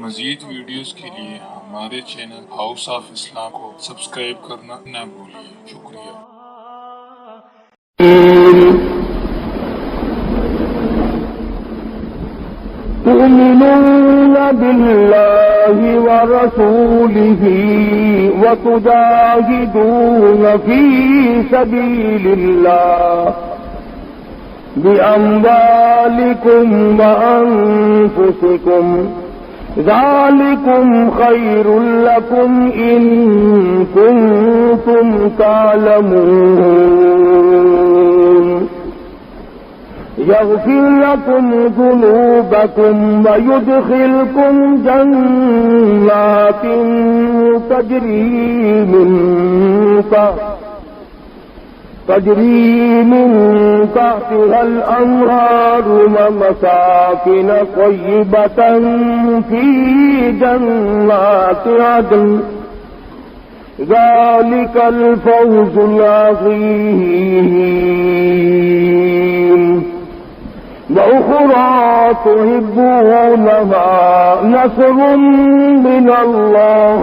مزید ویڈیوز کے لیے ہمارے چینل ہاؤس آف اسلام کو سبسکرائب کرنا نہ بھولیے۔ شکریہ۔ تؤمنون بالله ورسوله وتجاهدون في سبيل الله بأموالكم وأنفسكم ذلكم خير لكم إن كنتم تعلمون يغفر لكم ذنوبكم ويدخلكم جنات تجري من تحتها الأنهار ومساكن طيبة في جنات عدن ذلك الفوز العظيم وأخرى تحبونها نصر من الله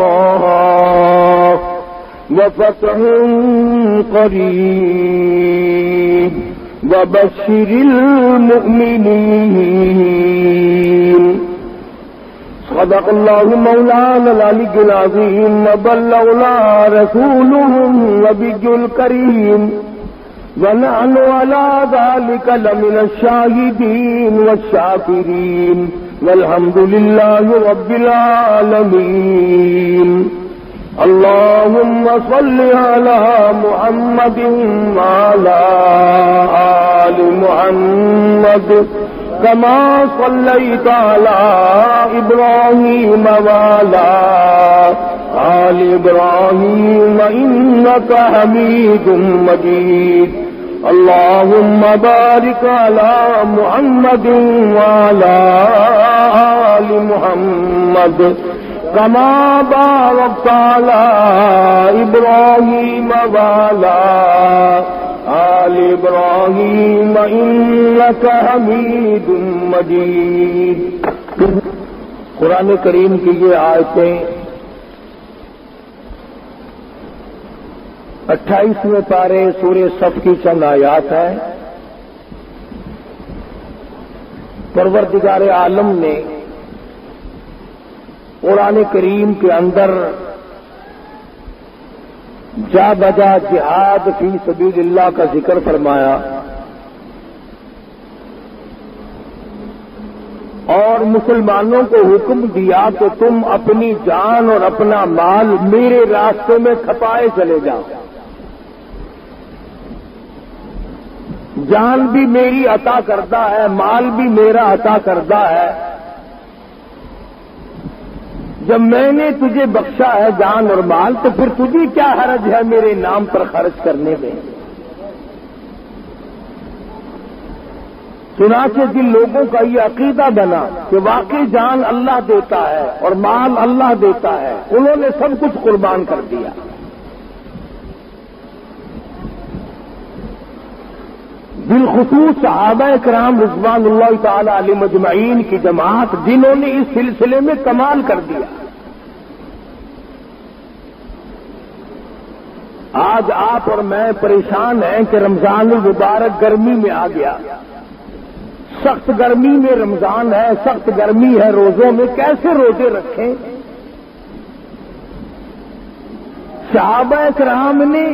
وفتح قريب وبشر المؤمنين صدق الله مولانا العلي العظيم وبلغنا رسوله النبي الكريم ونحن على ذلك لمن الشاهدين والشاكرين والحمد لله رب العالمين اللهم صل على محمد وعلى آل محمد كما صليت على إبراهيم وعلى آل إبراهيم إنك حميد مجيد اللهم بارك على محمد وعلى آل محمد كما باركت على إبراهيم وعلى آل إبراهيم إنك حميد مجيد۔ قرآن کریم کی یہ آیتیں 28ویں پارے سورہ صف کی چند آیات ہیں۔ پروردگار عالم نے قرآن کریم کے اندر جا بجا جہاد فی سبیل اللہ کا ذکر فرمایا اور مسلمانوں کو حکم دیا کہ تم اپنی جان اور اپنا مال میرے راستے میں کھپائے چلے جاؤ۔ جان بھی میری عطا کردہ ہے، مال بھی میرا عطا کردہ ہے۔ جب میں نے تجھے بخشا ہے جان اور مال تو پھر تجھے کیا حرج ہے میرے نام پر خرچ کرنے میں؟ چنانچہ جن لوگوں کا یہ عقیدہ بنا کہ واقعی جان اللہ دیتا ہے اور مال اللہ دیتا ہے، انہوں نے سب کچھ قربان کر دیا۔ بالخصوص صحابہ کرام رضوان اللہ تعالی علیہم اجمعین کی جماعت، جنہوں نے اس سلسلے میں کمال کر دیا۔ آج آپ اور میں پریشان ہیں کہ رمضان المبارک گرمی میں آ گیا، سخت گرمی میں رمضان ہے، سخت گرمی ہے روزوں میں، کیسے روزے رکھیں؟ صحابہ کرام نے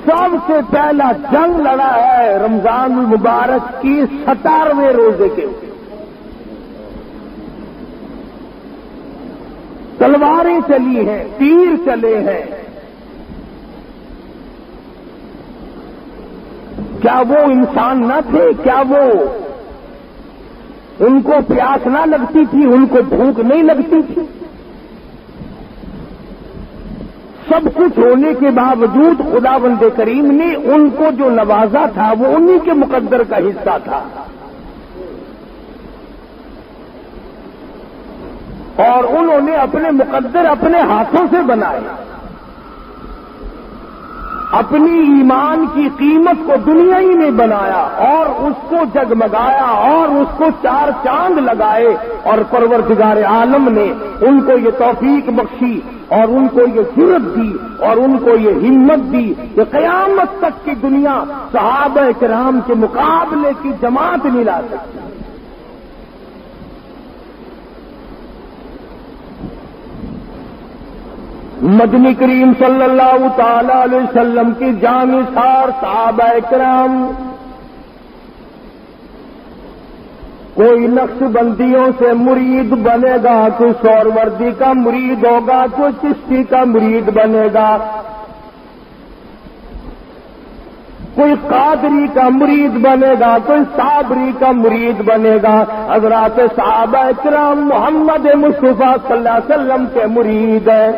سب سے پہلا جنگ لڑا ہے رمضان المبارک کی 17ویں روزے کے۔ تلواریں چلی ہیں، تیر چلے ہیں۔ کیا وہ انسان نہ تھے؟ کیا وہ ان کو پیاس نہ لگتی تھی؟ ان کو بھوک نہیں لگتی تھی؟ سب کچھ ہونے کے باوجود خداوند کریم نے ان کو جو نوازا تھا وہ انہی کے مقدر کا حصہ تھا، اور انہوں نے اپنے مقدر اپنے ہاتھوں سے بنائے۔ اپنی ایمان کی قیمت کو دنیا ہی میں بنایا اور اس کو جگمگایا اور اس کو 4 چاند لگائے، اور پروردگار عالم نے ان کو یہ توفیق بخشی اور ان کو یہ جرأت دی اور ان کو یہ ہمت دی کہ قیامت تک کی دنیا صحابہ کرام کے مقابلے کی جماعت نہیں لا سکتی۔ مدنی کریم صلی اللہ تعالی علیہ وسلم کی جانثار صحابہ کرام، کوئی نقش بندیوں سے مرید بنے گا، کوئی سہروردی کا مرید ہوگا، کوئی چشتی کا مرید بنے گا، کوئی قادری کا مرید بنے گا، کوئی صابری کا مرید بنے گا۔ حضرات صحابہ کرام محمد مصطفیٰ صلی اللہ علیہ وسلم کے مرید ہیں۔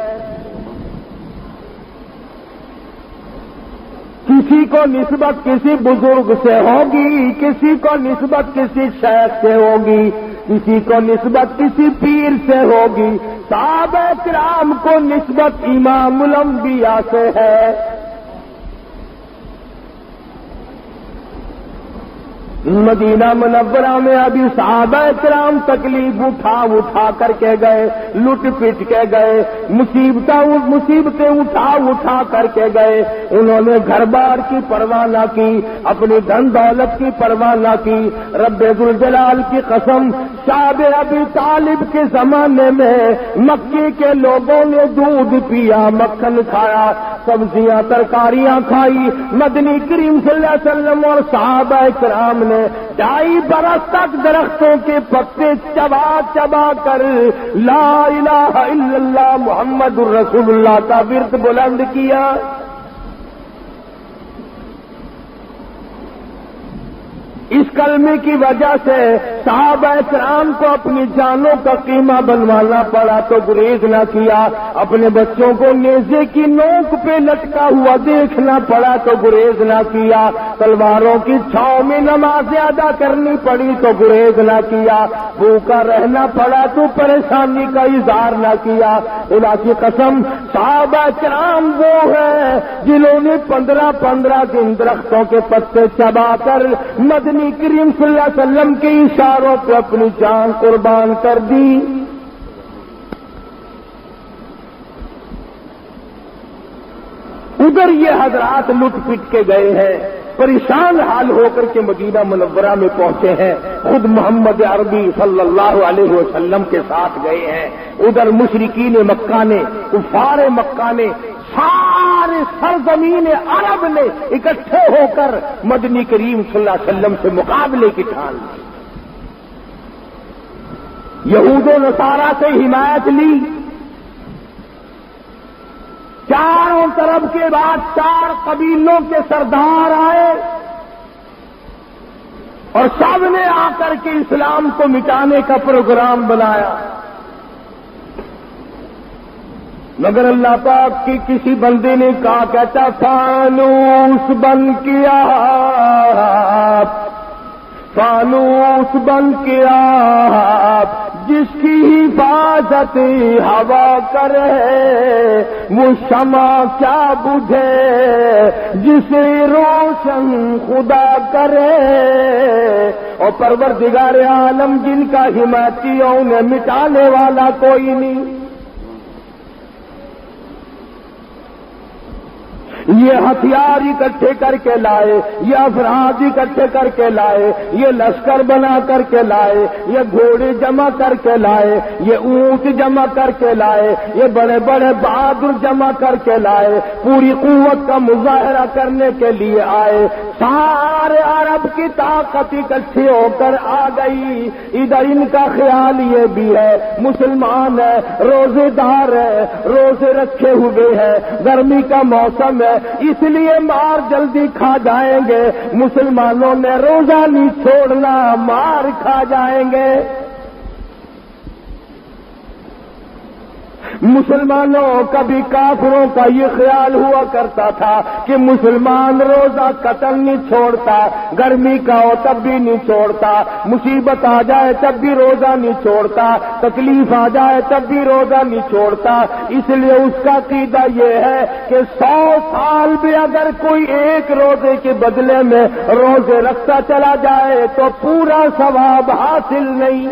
کسی کو نسبت کسی بزرگ سے ہوگی، کسی کو نسبت کسی شیخ سے ہوگی، کسی کو نسبت کسی پیر سے ہوگی۔ صحابہ کرام کو نسبت امام الانبیاء سے ہے۔ مدینہ منورہ میں ابھی صحابہ کرام تکلیف اٹھا کر کے گئے، لٹ پٹ کے گئے، مصیبتیں اٹھا کر کے گئے۔ انہوں نے گھر بار کی پرواہ نہ کی، اپنی دھن دولت کی پرواہ نہ کی۔ رب ذوالجلال کی قسم، شعب ابی طالب کے زمانے میں مکے کے لوگوں نے دودھ پیا، مکھن کھایا، سبزیاں ترکاریاں کھائی۔ مدنی کریم صلی اللہ علیہ وسلم اور صحابہ کرام نے 2.5 برس تک درختوں کے پتے چبا کر لا الہ الا اللہ محمد الرسول اللہ کا ورد بلند کیا۔ اس کلمے کی وجہ سے صحابہ کرام کو اپنی جانوں کا قیمہ بنوانا پڑا تو گریز نہ کیا، اپنے بچوں کو نیزے کی نوک پہ لٹکا ہوا دیکھنا پڑا تو گریز نہ کیا، تلواروں کی چھاؤں میں نمازیں ادا کرنی پڑی تو گریز نہ کیا، بھوکا رہنا پڑا تو پریشانی کا اظہار نہ کیا۔ خدا کی قسم، صحابہ کرام وہ ہیں جنہوں نے 15 دن درختوں کے پتے چبا کر مدنی کریم صلی اللہ علیہ وسلم کے اشاروں پہ اپنی جان قربان کر دی۔ ادھر یہ حضرات لٹ پٹ کے گئے ہیں، پریشان حال ہو کر کے مدینہ منورہ میں پہنچے ہیں، خود محمد عربی صلی اللہ علیہ وسلم کے ساتھ گئے ہیں۔ ادھر مشرکین مکہ نے، کفار مکہ نے، سارے سرزمین عرب نے اکٹھے ہو کر مدنی کریم صلی اللہ علیہ وسلم سے مقابلے کی ٹھان لی۔ یہود و نصارہ سے حمایت لی، چاروں طرف کے بعد 4 قبیلوں کے سردار آئے اور سب نے آ کر کے اسلام کو مٹانے کا پروگرام بنایا، مگر اللہ پاک کی کسی بندے نے کہا، کہتا فانوس بن کیا، فانوس بن کیا، جس کی حفاظت ہوا کرے وہ شمع کیا بجھے، جسے روشن خدا کرے۔ اور پروردگار عالم جن کا حمایتیوں نے مٹانے والا کوئی نہیں۔ یہ ہتھیار اکٹھے کر کے لائے، یہ افراد اکٹھے کر کے لائے، یہ لشکر بنا کر کے لائے، یہ گھوڑے جمع کر کے لائے، یہ اونٹ جمع کر کے لائے، یہ بڑے بڑے بہادر جمع کر کے لائے، پوری قوت کا مظاہرہ کرنے کے لیے آئے۔ سارے عرب کی طاقت اکٹھی ہو کر آ گئی۔ ادھر ان کا خیال یہ بھی ہے، مسلمان ہے، روزے دار ہے، روزے رکھے ہوئے ہیں، گرمی کا موسم ہے، اس لیے مار جلدی کھا جائیں گے، مسلمانوں نے روزہ نہیں چھوڑنا، مار کھا جائیں گے۔ مسلمانوں کبھی کافروں کا یہ خیال ہوا کرتا تھا کہ مسلمان روزہ قطن نہیں چھوڑتا، گرمی کا ہو تب بھی نہیں چھوڑتا، مصیبت آ جائے تب بھی روزہ نہیں چھوڑتا، تکلیف آ جائے تب بھی روزہ نہیں چھوڑتا۔ اس لیے اس کا عقیدہ یہ ہے کہ 100 سال بھی اگر کوئی ایک روزے کے بدلے میں روزے رکھتا چلا جائے تو پورا ثواب حاصل نہیں۔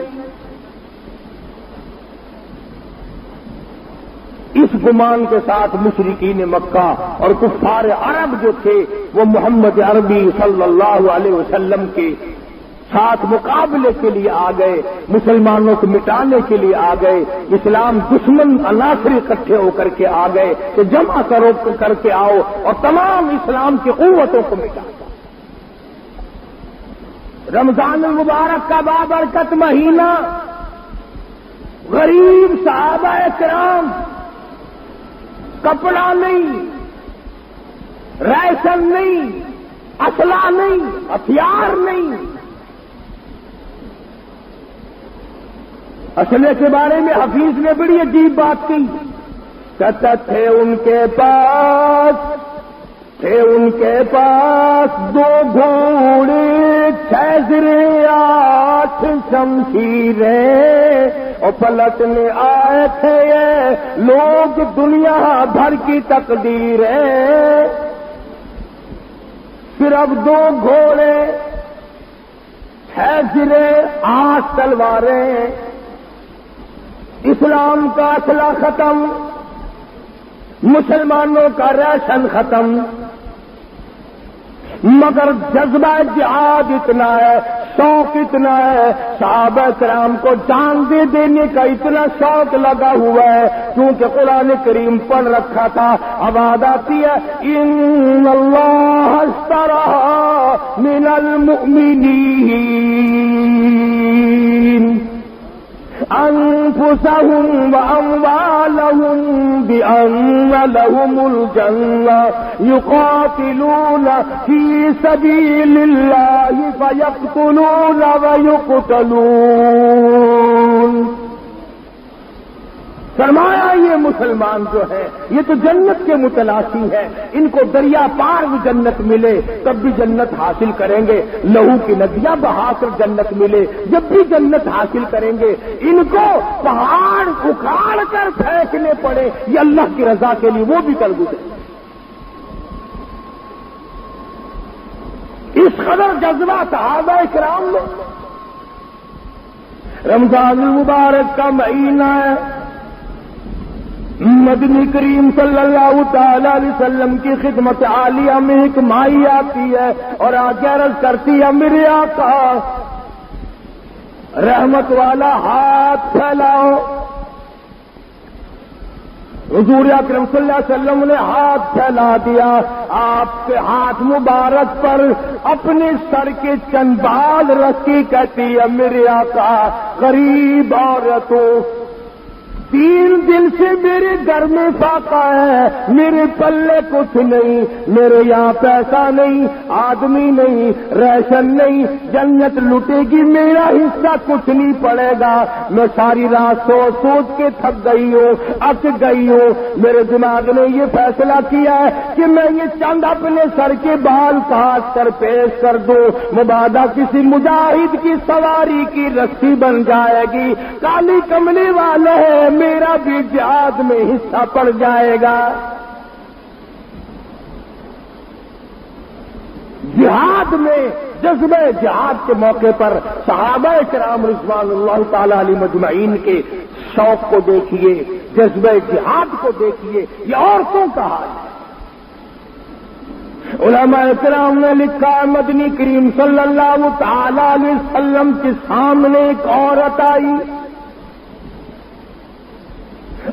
اس گمان کے ساتھ مشرکین مکہ اور کفار عرب جو تھے وہ محمد عربی صلی اللہ علیہ وسلم کے ساتھ مقابلے کے لیے آ گئے، مسلمانوں کو مٹانے کے لیے آ گئے، اسلام دشمن عناصر اکٹھے ہو کر کے آ گئے کہ جمع کرو کر کے آؤ اور تمام اسلام کی قوتوں کو مٹا۔ رمضان المبارک کا بابرکت مہینہ، غریب صحابہ کرام کپڑا نہیں، ریشن نہیں، اسلحہ نہیں، ہتھیار نہیں۔ اسلحے کے بارے میں حفیظ نے بڑی عجیب بات کی، کہتا تھے ان کے پاس 2 گھوڑے 6 زرے 8 شمشیریں اور پلٹنے آئے تھے یہ لوگ دنیا بھر کی تقدیریں۔ صرف 2 گھوڑے 6 زرے 8 تلواریں، اسلام کا اسلحہ ختم، مسلمانوں کا ریشن ختم، مگر جذبہ جہاد اتنا ہے، شوق اتنا ہے، صحابہ کرام کو جان دے دینے کا اتنا شوق لگا ہوا ہے کیونکہ قرآن کریم پڑھ رکھا تھا۔ آواز آتی ہے ان اللہ اشتری من المؤمنین انفسهم واموالهم بان لهم الجنة يقاتلون في سبيل الله فيقتلون ويقتلون۔ فرمایا یہ مسلمان جو ہے یہ تو جنت کے متلاشی ہے، ان کو دریا پار بھی جنت ملے تب بھی جنت حاصل کریں گے، لہو کی ندیاں بہا کر جنت ملے جب بھی جنت حاصل کریں گے، ان کو پہاڑ اکھاڑ کر پھینکنے پڑے یہ اللہ کی رضا کے لیے وہ بھی کر گزرے۔ اس قدر جذبہ صحابہ کرام میں۔ رمضان المبارک کا مہینہ ہے، مدنی کریم صلی اللہ تعالی علیہ وسلم کی خدمت عالیہ میں ایک مائی آتی ہے اور آگے عرض کرتی ہے میرے آقا رحمت والا ہاتھ پھیلاؤ۔ حضور اکرم صلی اللہ علیہ وسلم نے ہاتھ پھیلا دیا، آپ کے ہاتھ مبارک پر اپنے سر کے چند بال رکھ کے کہتی ہے میرے آقا غریب عورتوں 3 دن سے میرے گھر میں فاقہ ہے، میرے پلے کچھ نہیں، میرے یہاں پیسہ نہیں، آدمی نہیں، ریشن نہیں، جنت لٹے گی میرا حصہ کچھ نہیں پڑے گا، میں ساری رات سوچ سوچ کے تھک گئی ہوں، اک گئی ہوں، میرے دماغ نے یہ فیصلہ کیا ہے کہ میں یہ چند اپنے سر کے بال کاٹ کر پیش کر دوں، مبادا کسی مجاہد کی سواری کی رسی بن جائے گی، کالی کملی والے ہیں میرا بھی جہاد میں حصہ پڑ جائے گا۔ جہاد میں جذبہ جہاد کے موقع پر صحابہ کرام رضوان اللہ تعالی علیہ مجمعین کے شوق کو دیکھیے، جذبہ جہاد کو دیکھیے، یہ عورتوں کا حال ہے۔ علماء کرام نے لکھا مدنی کریم صلی اللہ تعالی علیہ وسلم کے سامنے ایک عورت آئی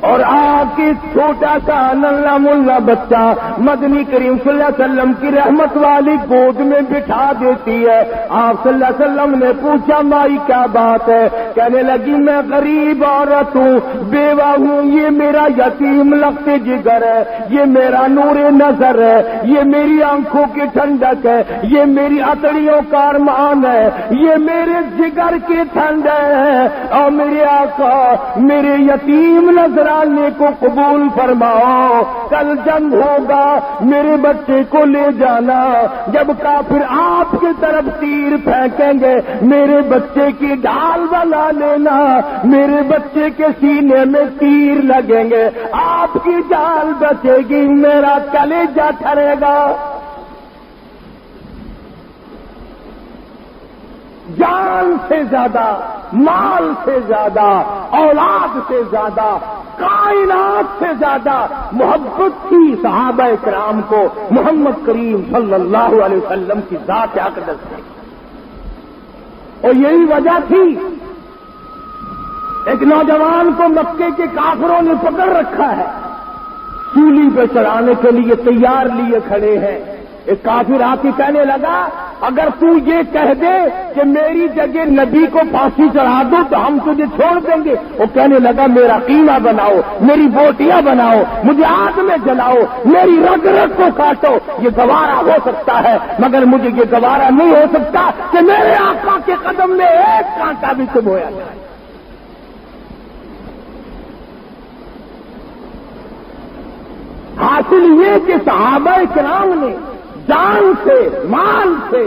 اور آپ کی چھوٹا سا ننھا ملا بچہ مدنی کریم صلی اللہ علیہ وسلم کی رحمت والی گود میں بٹھا دیتی ہے۔ آپ صلی اللہ علیہ وسلم نے پوچھا مائی کیا بات ہے؟ کہنے لگی میں غریب عورت ہوں، بیوہ ہوں، یہ میرا یتیم لخت جگر ہے، یہ میرا نور نظر ہے، یہ میری آنکھوں کی ٹھنڈک ہے، یہ میری اتڑیوں کا ارمان ہے، یہ میرے جگر کی ٹھنڈ ہے، اور میرے آقا میرے یتیم نظر نذرانے کو قبول فرماؤ، کل جنگ ہوگا، میرے بچے کو لے جانا، جب کافر آپ کی طرف تیر پھینکیں گے میرے بچے کی ڈھال بنا لینا، میرے بچے کے سینے میں تیر لگیں گے، آپ کی جان بچے گی، میرا کلیجہ ٹھرے گا۔ جان سے زیادہ، مال سے زیادہ، اولاد سے زیادہ، کائنات سے زیادہ محبت تھی صحابہ کرام کو محمد کریم صلی اللہ علیہ وسلم کی ذات اقدس سے، اور یہی وجہ تھی ایک نوجوان کو مکے کے کافروں نے پکڑ رکھا ہے، سولی پہ چڑھانے کے لیے تیار لیے کھڑے ہیں۔ ایک کافر آ کے کہنے لگا اگر تو یہ کہہ دے کہ میری جگہ نبی کو پھانسی چڑھا دو تو ہم تجھے چھوڑ دیں گے۔ وہ کہنے لگا میرا قیمہ بناؤ، میری بوٹیاں بناؤ، مجھے آگ میں جلاؤ، میری رگ رگ کو کاٹو، یہ گوارا ہو سکتا ہے مگر مجھے یہ گوارا نہیں ہو سکتا کہ میرے آقا کے قدم میں ایک کانٹا بھی چبھویا جائے۔ حاصل یہ کہ صحابہ کرام نے جان سے، مال سے،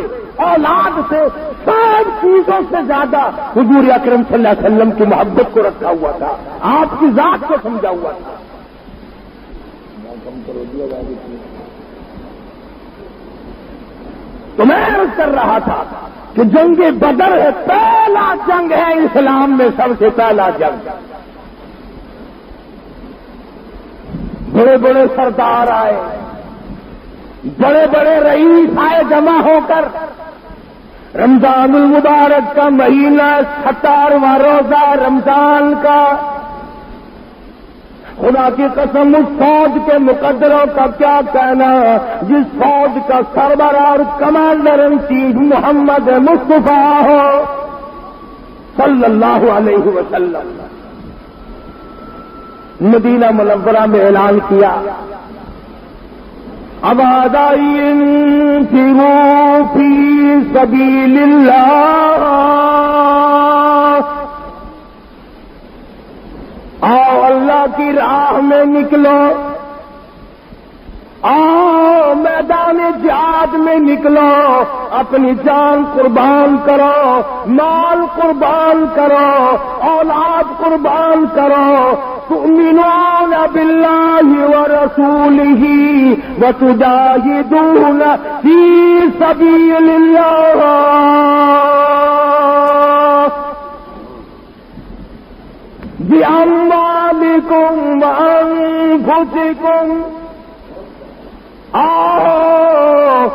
اولاد سے، سب چیزوں سے زیادہ حضور اکرم صلی اللہ علیہ وسلم کی محبت کو رکھا ہوا تھا، آپ کی ذات کو سمجھا ہوا تھا۔ تو میں عرض کر رہا تھا کہ جنگ بدر ہے، پہلا جنگ ہے اسلام میں، سب سے پہلا جنگ۔ بڑے بڑے سردار آئے، بڑے بڑے رئیس آئے جمع ہو کر، رمضان المبارک کا مہینہ، 17واں روزہ رمضان کا، خدا کی قسم اس فوج کے مقدروں کا کیا کہنا، جس فوج کا سربراہ اور کمانڈر ان چیف محمد مصطفیٰ ہو صلی اللہ علیہ وسلم، مدینہ منورہ میں اعلان کیا اب انفروا فی سبیل اللہ، آؤ اللہ کی راہ میں نکلو، آؤ میدان جہاد میں نکلو، اپنی جان قربان کرو، مال قربان کرو، اولاد قربان کرو، تؤمنون باللہ ورسولہ وتجاہدون فی سبیل اللہ بِأَمْوَالِكُمْ وَأَنفُسِكُمْ، آؤ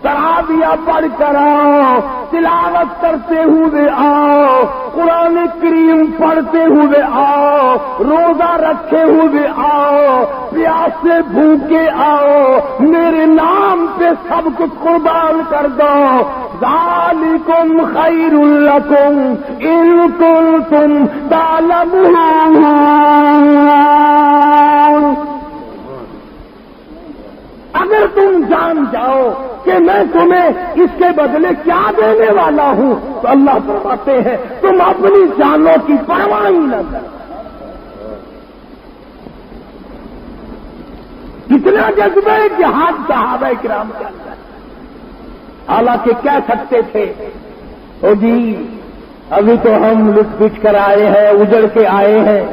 تراویح پڑھ کر آؤ، تلاوت کرتے ہوئے آؤ، قرآن کریم پڑھتے ہوئے آؤ، روزہ رکھے ہوئے آؤ، پیاس سے بھوکے آؤ، میرے نام پہ سب کچھ قربان کر دو، ذالکم خیر لکم ان کنتم تعلمون۔ اگر تم جان جاؤ کہ میں تمہیں اس کے بدلے کیا دینے والا ہوں تو اللہ فرماتے ہیں تم اپنی جانوں کی پرواہ ہی نہ کرو۔ کتنا جذبہ جہاد صحابہ کرام کے اندر، حالانکہ کہہ سکتے تھے او جی ابھی تو ہم لٹ پٹ کر آئے ہیں، اجڑ کے آئے ہیں،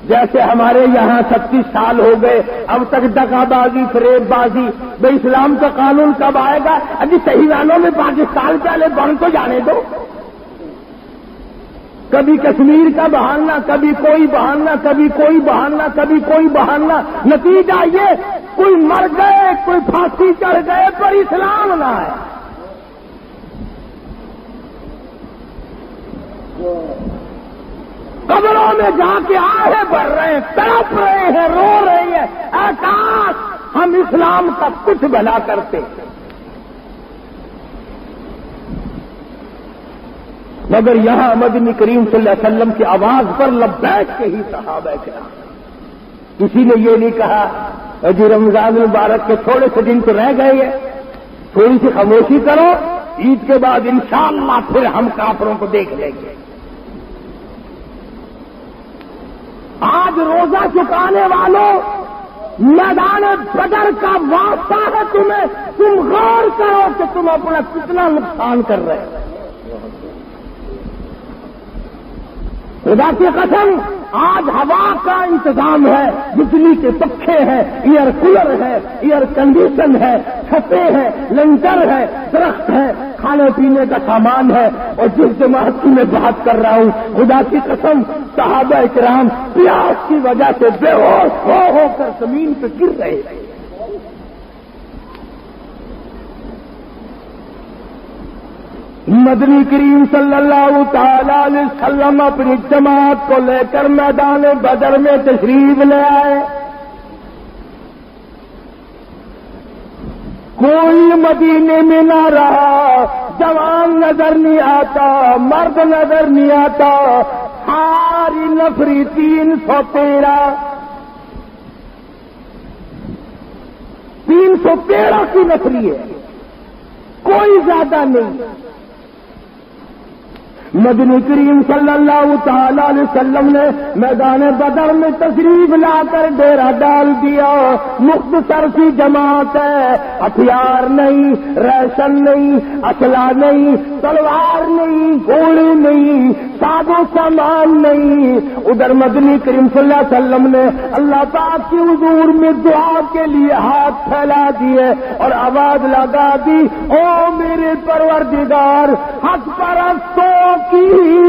جیسے ہمارے یہاں 36 سال ہو گئے اب تک دغا بازی، فریب بازی، بے اسلام کا قانون کب آئے گا؟ ابھی صحیح معنوں میں پاکستان پہلے بن تو جانے دو۔ کبھی کشمیر کا بہانہ، کبھی کوئی بہانہ، کبھی کوئی بہانہ، کبھی کوئی بہانہ، نتیجہ یہ کوئی مر گئے، کوئی پھانسی چڑھ گئے پر اسلام نہ ہے۔ قبروں میں جا کے آہے بھر رہے ہیں، تڑپ رہے ہیں، رو رہے ہیں، اے کاش ہم اسلام کا کچھ بھلا کرتے۔ مگر یہاں مدنی کریم صلی اللہ علیہ وسلم کی آواز پر لبیک کے ہی صحابہ کرام، کسی نے یہ نہیں کہا جو رمضان المبارک کے تھوڑے سے دن تو رہ گئے ہیں، تھوڑی سی خاموشی کرو، عید کے بعد انشاءاللہ پھر ہم کافروں کو دیکھ لیں گے۔ آج روزہ چکانے والوں میدان بدر کا واسطہ ہے تمہیں، تم غور کرو کہ تم اپنا کتنا نقصان کر رہے ہو۔ خدا کی قسم آج ہوا کا انتظام ہے، بجلی کے پنکھے ہیں، ایئر کولر ہے، ایئر کنڈیشن ہے، چھتیں ہیں، لنگر ہے، درخت ہے، کھانے پینے کا سامان ہے، اور جس جماعت کی میں بات کر رہا ہوں خدا کی قسم صحابہ کرام پیاس کی وجہ سے بے ہوش ہو کر زمین پہ گر رہے ہیں۔ مدنی کریم صلی اللہ تعالی علیہ وسلم اپنی جماعت کو لے کر میدان بدر میں تشریف لے آئے۔ کوئی مدینے میں نہ رہا، جوان نظر نہیں آتا، مرد نظر نہیں آتا، ساری نفری 313 کی نفری ہے، کوئی زیادہ نہیں۔ مدنی کریم صلی اللہ تعالی علیہ وسلم نے میدان بدر میں تشریف لا کر ڈیرا ڈال دیا۔ مختصر سی جماعت ہے، ہتھیار نہیں، ریشن نہیں، اسلحہ نہیں، تلوار نہیں، گھوڑے نہیں، ساز و سامان نہیں۔ ادھر مدنی کریم صلی اللہ علیہ وسلم نے اللہ پاک کی حضور میں دعا کے لیے ہاتھ پھیلا دیے اور آواز لگا دی، او میرے پروردگار، حق پرستوں کی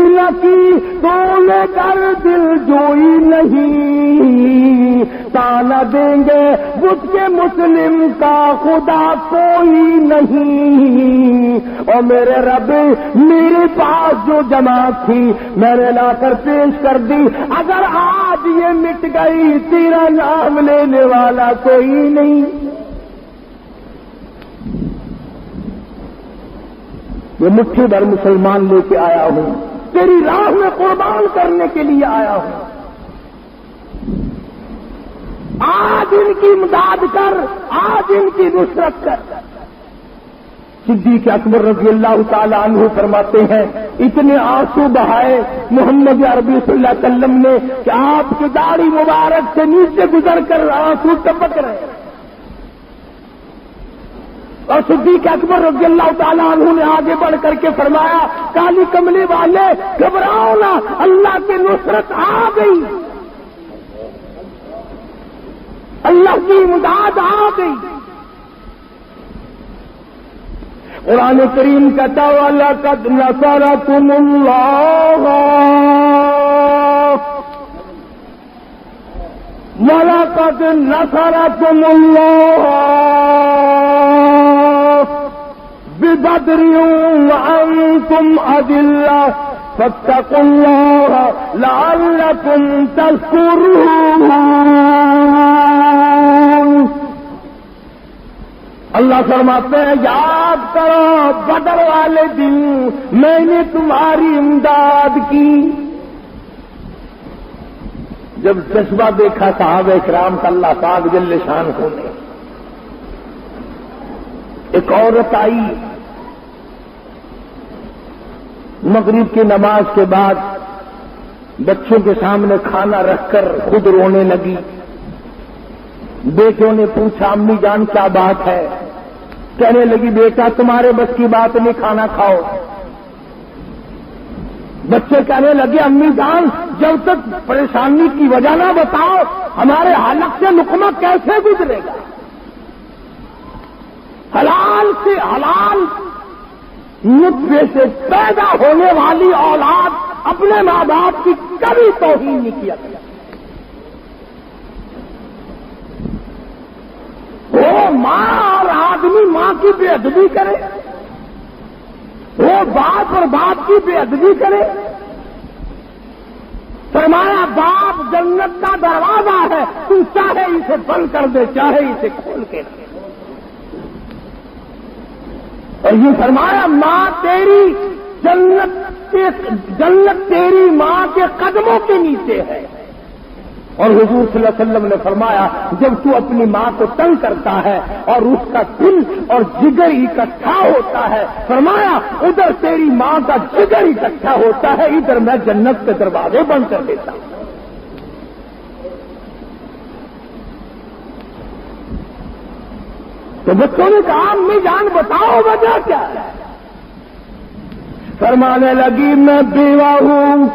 لکی تو نے کر دل جوئی نہیں، تانا دیں گے بت کے مسلم کا خدا کوئی نہیں۔ اور میرے رب میرے پاس جو جماعت تھی میں نے لا کر پیش کر دی، اگر آج یہ مٹ گئی تیرا نام لینے والا کوئی نہیں۔ یہ مٹھی بھر مسلمان لے کے آیا ہوں، تیری راہ میں قربان کرنے کے لیے آیا ہوں، آج ان کی امداد کر، آج ان کی نصرت کر۔ صدیق اکبر رضی اللہ تعالی عنہ فرماتے ہیں اتنے آنسو بہائے محمد عربی صلی اللہ علیہ وسلم نے کہ آپ کی داڑھی مبارک سے نیچے گزر کر آنسو ٹپک رہے۔ اور صدیق اکبر رضی اللہ تعالیٰ عنہ نے آگے بڑھ کر کے فرمایا، کالی کملی والے گھبراؤ نہ، اللہ کی نصرت آ گئی، اللہ کی امداد آ گئی۔ قرآن کریم کہتا وَلَقَدْ نَصَرَكُمُ اللَّهُ وَلَقَدْ نَصَرَكُمُ اللَّهُ بِبَدْرٍ وَأَنْتُمْ أَذِلَّةٌ فَاتَّقُوا اللَّهَ لَعَلَّكُمْ تَشْكُرُونَ۔ اللہ فرماتے ہیں یاد کرو بدر والے دن میں نے تمہاری امداد کی۔ جب جذبہ دیکھا صحابہ کرام کا اللہ پاک جل شان ہونے، ایک عورت آئی مغرب کی نماز کے بعد بچوں کے سامنے کھانا رکھ کر خود رونے لگی۔ بیٹوں نے پوچھا امی جان کیا بات ہے؟ کہنے لگی بیٹا تمہارے بس کی بات نہیں، کھانا کھاؤ۔ بچے کہنے لگے امی جان جب تک پریشانی کی وجہ نہ بتاؤ ہمارے حلق سے لقمہ کیسے گزرے گا؟ حلال سے حلال نطفے سے پیدا ہونے والی اولاد اپنے ماں باپ کی کبھی توہین نہیں کیا کرتی۔ وہ ماں اور آدمی ماں کی بے ادبی کرے، وہ باپ اور باپ کی بے ادبی کرے۔ فرمایا باپ جنت کا دروازہ ہے، تو چاہے اسے بند کر دے چاہے اسے کھول کے رکھے۔ اور یہ فرمایا ماں تیری جنت تیری ماں کے قدموں کے نیچے ہے۔ اور حضور صلی اللہ علیہ وسلم نے فرمایا جب تو اپنی ماں کو تنگ کرتا ہے اور اس کا دل اور جگر اکٹھا ہوتا ہے، فرمایا ادھر تیری ماں کا جگر اکٹھا ہوتا ہے، ادھر میں جنت کے دروازے بند کر دیتا ہوں۔ تو بچوں نے کہا امی جان بتاؤ وجہ کیا ہے؟ فرمانے لگی میں بیوہ ہوں،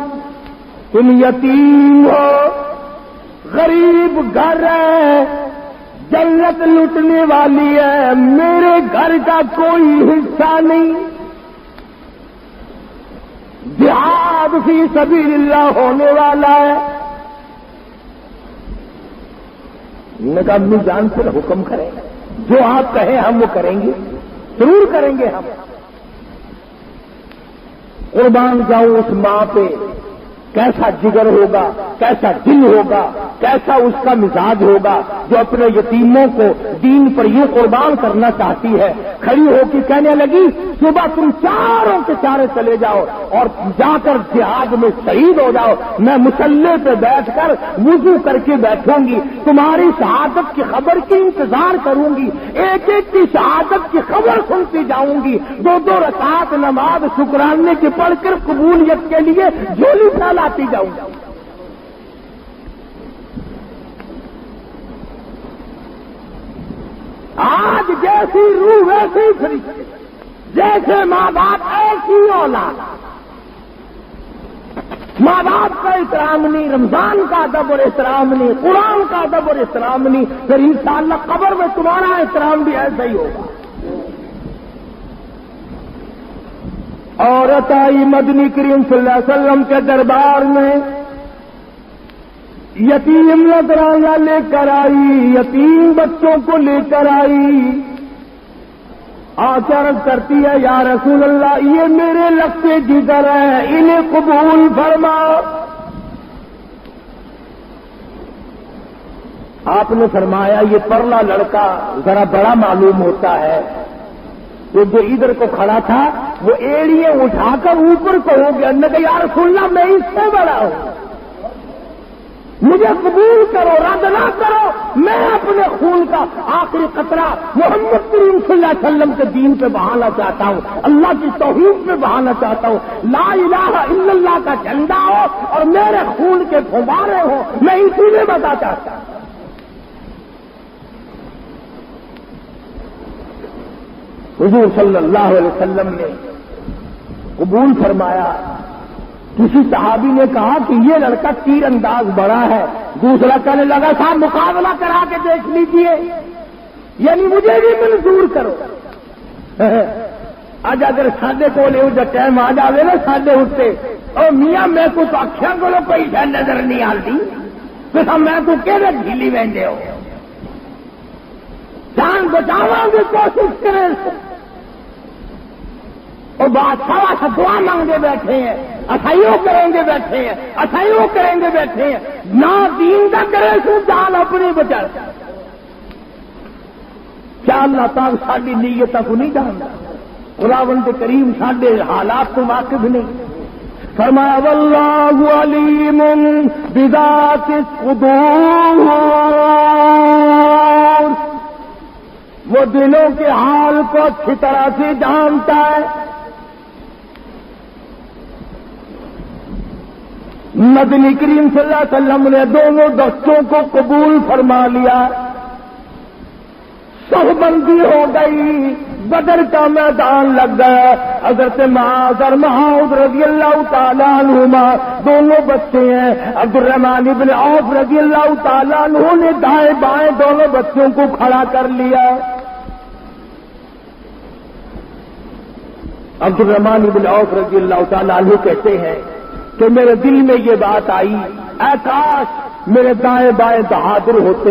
تم یتیم ہو، غریب گھر ہے، جنت لوٹنے والی ہے، میرے گھر کا کوئی حصہ نہیں، جہاد فی سبیل اللہ ہونے والا ہے۔ نے کہا امی جان پھر حکم کریں، جو آپ کہیں ہم وہ کریں گے، ضرور کریں گے ہم۔ قربان جاؤں اس ماں پہ، کیسا جگر ہوگا، کیسا دل ہوگا، کیسا اس کا مزاج ہوگا جو اپنے یتیموں کو دین پر یہ قربان کرنا چاہتی ہے۔ کھڑی ہو کے کہنے لگی صبح تم چاروں کے چارے چلے جاؤ اور جا کر جہاد میں شہید ہو جاؤ، میں مسلح پہ بیٹھ کر وضو کر کے بیٹھوں گی، تمہاری شہادت کی خبر کی انتظار کروں گی، ایک ایک کی شہادت کی خبر سنتی جاؤں گی، 2 رکعت نماز شکرانے کی پڑھ کر قبولیت کے لیے جھولی پھیلاتی جاؤں گی۔ آج جیسی روح ویسی فرشتے، جیسے ماں باپ ایسی اولاد، ماں باپ کا احترام نہیں، رمضان کا ادب اور احترام نہیں، قرآن کا ادب اور احترام نہیں، پھر انشاءاللہ قبر میں تمہارا احترام بھی ایسا ہی ہوگا۔ عورت آئی مدنی کریم صلی اللہ علیہ وسلم کے دربار میں، یتیم نذرانہ لے کر آئی، یتیم بچوں کو لے کر آئی، عرض کرتی ہے یا رسول اللہ یہ میرے لگتے جگر ہیں، انہیں قبول فرما۔ آپ نے فرمایا یہ پرلا لڑکا ذرا بڑا معلوم ہوتا ہے، تو جو ادھر کو کھڑا تھا وہ ایڑیاں اٹھا کر اوپر کو ہو گیا، نے کہا یا رسول اللہ میں اس سے بڑا ہوں، مجھے قبول کرو، رد نہ کرو، میں اپنے خون کا آخری قطرہ محمد کریم صلی اللہ علیہ وسلم کے دین پہ بہانا چاہتا ہوں، اللہ کی توحید پہ بہانا چاہتا ہوں، لا الہ الا اللہ کا جھنڈا ہو اور میرے خون کے فوارے ہو، میں اسی میں بتا چاہتا ہوں۔ حضور صلی اللہ علیہ وسلم نے قبول فرمایا۔ کسی صحابی نے کہا کہ یہ لڑکا تیر انداز بڑا ہے، دوسرا کہنے لگا صاحب مقابلہ کرا کے دیکھ لیجئے، یعنی مجھے بھی منظور کرو۔ آج اگر ساڈے کول یہ جو ٹائم آ جائے نا ساڈے اتنے، او میاں میں کچھ آخیا کو کوئی شہ نظر نہیں آتی، تو میں تو کہڑے ڈھیلی وہدے ہو، جان بچاوا کی کوشش کرے، اور بادشاہ سے دعا مانگے بیٹھے ہیں، اسائیوں کریں گے بیٹھے ہیں، اسائیوں کریں گے بیٹھے ہیں، نہ دین کا کرے سو جان اپنی بچا۔ کیا اللہ تعالیٰ ساری نیت کو نہیں جانتا؟ خداوند کریم سارے حالات کو واقف نہیں۔ فرمایا واللہ علیم بذات الصدور، وہ دلوں کے حال کو اچھی طرح سے جانتا ہے۔ مدنی کریم صلی اللہ علیہ وسلم نے دونوں دستوں کو قبول فرما لیا، صف بندی ہو گئی، بدر کا میدان لگ گیا۔ حضرت معاذ اور معاذ رضی اللہ تعالیٰ عنہما دونوں بچے ہیں، عبد الرحمن بن عوف رضی اللہ تعالیٰ عنہ نے دائیں بائیں دونوں بچوں کو کھڑا کر لیا۔ عبد الرحمن بن عوف رضی اللہ تعالیٰ عنہ کہتے ہیں کہ میرے دل میں یہ بات آئی، اے کاش میرے دائیں بائیں بہادر ہوتے،